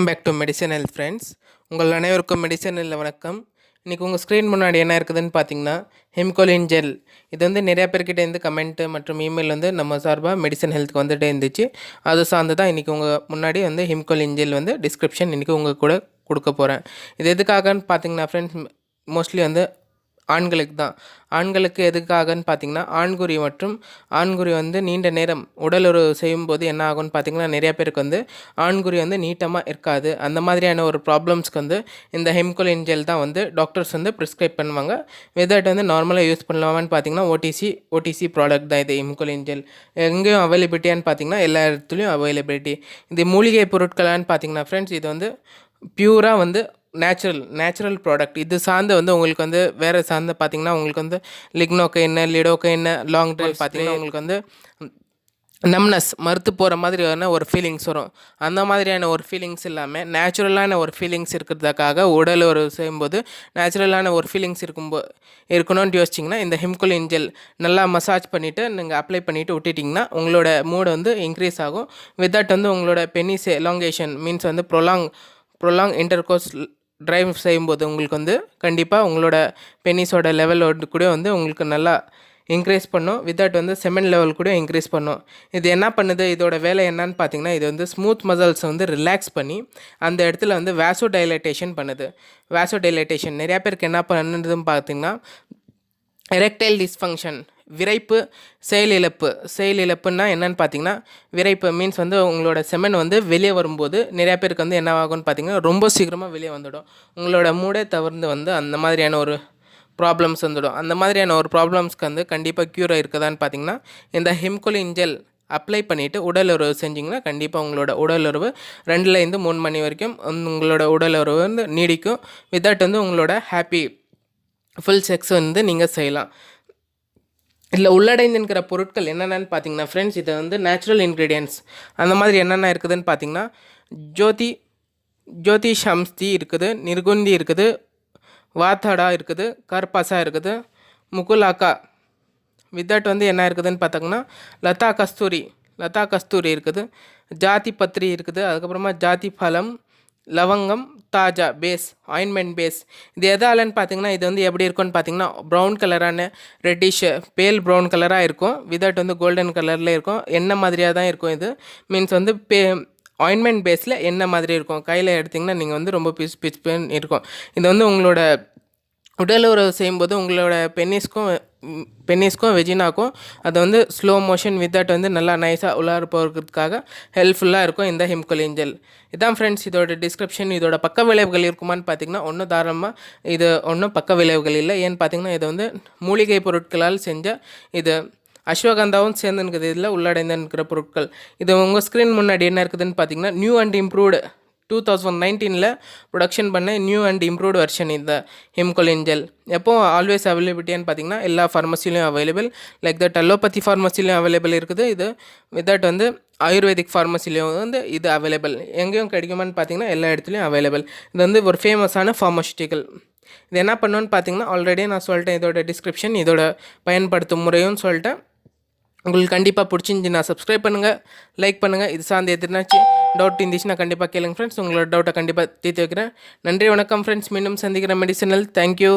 Back to medicine health friends. உங்கள் அனைவருக்கும் medicine health வணக்கம். இன்றைக்கி உங்கள் ஸ்க்ரீன் முன்னாடி என்ன இருக்குதுன்னு பார்த்தீங்கன்னா ஹெம்கோலின் ஜெல். இது வந்து நிறையா பேர்கிட்ட கமெண்ட்டு மற்றும் இமெயில் வந்து நம்ம சார்பாக மெடிசன் ஹெல்த்துக்கு வந்துகிட்டே இருந்துச்சு. அது சார்ந்து தான் இன்றைக்கி உங்கள் முன்னாடி வந்து ஹெம்கோலின் ஜெல் வந்து டிஸ்கிரிப்ஷன் இன்றைக்கி உங்கள் கூட கொடுக்க போகிறேன். இது எதுக்காகன்னு பார்த்தீங்கன்னா ஃப்ரெண்ட்ஸ், மோஸ்ட்லி வந்து ஆண்களுக்கு தான். ஆண்களுக்கு எதுக்காகன்னு பார்த்தீங்கன்னா ஆண்குறி வந்து நீண்ட நேரம் உடலுறவு செய்யும்போது என்ன ஆகும்னு பார்த்தீங்கன்னா நிறையா பேருக்கு வந்து ஆண்குறி வந்து நீட்டமாக இருக்காது. அந்த மாதிரியான ஒரு ப்ராப்ளம்ஸ்க்கு வந்து இந்த ஹெம்கோலின் ஜெல் தான் வந்து டாக்டர்ஸ் வந்து ப்ரிஸ்கிரைப் பண்ணுவாங்க. வெதர்ட் வந்து நார்மலாக யூஸ் பண்ணலாமான்னு பார்த்தீங்கன்னா ஓடிசி ப்ராடக்ட் தான் இது ஹெம்கோலின் ஜெல். எங்கேயும் அவைலபிலிட்டியான்னு பார்த்தீங்கன்னா எல்லா இடத்துலையும் அவைலபிலிட்டி. இது மூலிகை பொருட்களான்னு பார்த்தீங்கன்னா ஃப்ரெண்ட்ஸ், இது வந்து பியூராக வந்து நேச்சுரல் ப்ராடக்ட். இது சார்ந்து வந்து உங்களுக்கு வந்து வேறு சார்ந்து பார்த்தீங்கன்னா உங்களுக்கு வந்து லிடோகைன் லாங் ட்ரைவ் பார்த்தீங்கன்னா உங்களுக்கு வந்து நம்னஸ் மறுத்து போகிற மாதிரியான ஒரு ஃபீலிங்ஸ் வரும். அந்த மாதிரியான ஒரு ஃபீலிங்ஸ் இல்லாமல் நேச்சுரலான ஒரு ஃபீலிங்ஸ் இருக்கிறதுக்காக உடல் ஒரு செய்யும்போது நேச்சுரலான ஒரு ஃபீலிங்ஸ் இருக்கணும்னு யோசிச்சிங்கன்னா இந்த ஹெம்கோலின் ஜெல் நல்லா மசாஜ் பண்ணிவிட்டு நீங்கள் அப்ளை பண்ணிவிட்டு விட்டுட்டிங்கன்னா உங்களோட மூடு வந்து இன்க்ரீஸ் ஆகும். வித் தட் வந்து உங்களோட பெனிஸ் எலாங்கேஷன் மீன்ஸ் வந்து ப்ரொலாங் இன்டர்கோர்ஸ் ட்ரைவ் செய்யும்போது உங்களுக்கு வந்து கண்டிப்பாக உங்களோட பெனிஸோட லெவலோடு கூட வந்து உங்களுக்கு நல்லா இன்க்ரீஸ் பண்ணும். வித்தவுட் வந்து செமன் லெவல் கூட இன்க்ரீஸ் பண்ணும். இது என்ன பண்ணுது, இதோட வேலை என்னன்னு பார்த்தீங்கன்னா இது வந்து ஸ்மூத் மசில்ஸை வந்து ரிலாக்ஸ் பண்ணி அந்த இடத்துல வந்து வேசோ டைலேட்டேஷன் பண்ணுது. நிறையா பேருக்கு என்ன பண்ணுதுன்னு பார்த்தீங்கன்னா எரெக்டைல் டிஸ்ஃபங்க்ஷன், விரைப்பு, செயலிழப்புன்னா என்னென்னு பார்த்தீங்கன்னா விரைப்பு மீன்ஸ் வந்து உங்களோட செமன் வந்து வெளியே வரும்போது நிறையா பேருக்கு வந்து என்ன ஆகும்னு பார்த்தீங்கன்னா ரொம்ப சீக்கிரமாக வெளியே வந்துடும். உங்களோட மூடே தவிர்த்து வந்து அந்த மாதிரியான ஒரு ப்ராப்ளம்ஸ் வந்துடும். அந்த மாதிரியான ஒரு ப்ராப்ளம்ஸ்க்கு வந்து கண்டிப்பாக க்யூர் இருக்குதான்னு பார்த்தீங்கன்னா இந்த ஹெம்கோலின் ஜெல் அப்ளை பண்ணிவிட்டு உடலுறவு செஞ்சிங்கன்னா கண்டிப்பாக உங்களோட உடலுறவு 2லேருந்து 3 மணி வரைக்கும் உங்களோட உடலுறவு வந்து நீடிக்கும். வித்தவுட் வந்து உங்களோட ஹாப்பி ஃபுல் செக்ஸ் வந்து நீங்கள் செய்யலாம். இதில் உள்ளடைந்துங்கிற பொருட்கள் என்னென்னு பார்த்தீங்கன்னா ஃப்ரெண்ட்ஸ், இது வந்து நேச்சுரல் இன்க்ரீடியன்ட்ஸ். அந்த மாதிரி என்னென்ன இருக்குதுன்னு பார்த்தீங்கன்னா ஜோதி ஷம்ஸ்தி இருக்குது, நிர்குந்தி இருக்குது, வாத்தடா இருக்குது, கர்பசா இருக்குது, முகுலாக்கா. வித் தட் வந்து என்ன இருக்குதுன்னு பார்த்தோங்கன்னா லதா கஸ்தூரி இருக்குது, ஜாதி பத்திரி இருக்குது, அதுக்கப்புறமா ஜாதி பழம், லவங்கம், தாஜா ஆயின்மெண்ட் பேஸ். இது எதாலன்னு பார்த்தீங்கன்னா இது வந்து எப்படி இருக்கும்னு பார்த்தீங்கன்னா ப்ரௌன் கலரான ரெட்டிஷ் பேல் ப்ரௌன் கலராக இருக்கும். விதவுட் வந்து கோல்டன் கலரில் இருக்கும். எண்ணெய் மாதிரியாக தான் இருக்கும். இது மீன்ஸ் வந்து ஆயின்மெண்ட் பேஸில் எண்ணெய் மாதிரி இருக்கும். கையில் எடுத்திங்கன்னா நீங்கள் வந்து ரொம்ப பிச் இருக்கும். இது வந்து உங்களோட உடலுறவு செய்யும்போது உங்களோட பென்னிஸ்க்கும் வெஜினாக்கும் அதை வந்து ஸ்லோ மோஷன் வித் தட் வந்து நல்லா நைஸாக உள்ளார போகிறதுக்காக ஹெல்ப்ஃபுல்லாக இருக்கும் இந்த ஹெம்கோலின் ஜெல். இதான் ஃப்ரெண்ட்ஸ் இதோட டிஸ்கிரிப்ஷன். இதோட பக்க விளைவுகள் இருக்குமான்னு பார்த்தீங்கன்னா ஒன்றும் தாராளமாக இது ஒன்றும் பக்க விளைவுகள் இல்லை. ஏன்னு பார்த்தீங்கன்னா இது வந்து மூலிகை பொருட்களால் செஞ்ச இது அஸ்வகந்தாவும் சேர்ந்துருக்குது. இதில் உள்ளடைந்திருக்கிற பொருட்கள். இது உங்கள் ஸ்க்ரீன் முன்னாடி என்ன இருக்குதுன்னு பார்த்தீங்கன்னா நியூ அண்ட் இம்ப்ரூவ்டு 2019 ப்ரொடக்ஷன் பண்ண நியூ அண்ட் இம்ப்ரூவ்டு வெர்ஷன் இந்த ஹெம்கோலின் ஜெல். எப்போது ஆல்வேஸ் அவைலபிலிட்டியான்னு பார்த்தீங்கன்னா எல்லா ஃபார்மசிலையும் அவைலபிள். லைக் தட் அலோபதி ஃபார்மசிலையும் அவைலபிள் இருக்குது. இது வித் தட் வந்து ஆயுர்வேதிக் ஃபார்மசிலையும் வந்து இது அவைலபிள். எங்கேயும் கிடைக்குமான்னு பார்த்தீங்கன்னா எல்லா இடத்துலையும் அவைலபிள். இது வந்து ஒரு ஃபேமஸான ஃபார்மசிட்டிக்கல். இது என்ன பண்ணணுன்னு பார்த்தீங்கன்னா ஆல்ரெடி நான் சொல்லிட்டேன். இதோட டிஸ்கிரிப்ஷன், இதோட பயன்படுத்தும் முறையும் சொல்லிட்டேன். உங்களுக்கு கண்டிப்பாக பிடிச்சிருந்துச்சுன்னா சப்ஸ்கிரைப் பண்ணுங்கள், லைக் பண்ணுங்கள். இது சார்ந்து எதுனாச்சு டவுட் இருந்துச்சுன்னா கண்டிப்பாக கேளுங்க ஃப்ரெண்ட்ஸ். உங்களோட டவுட்டை கண்டிப்பாக தீர்த்து வைக்கிறேன். நன்றி, வணக்கம் ஃப்ரெண்ட்ஸ். மீண்டும் சந்திக்கிறேன் மெடிசனல். தேங்க்யூ.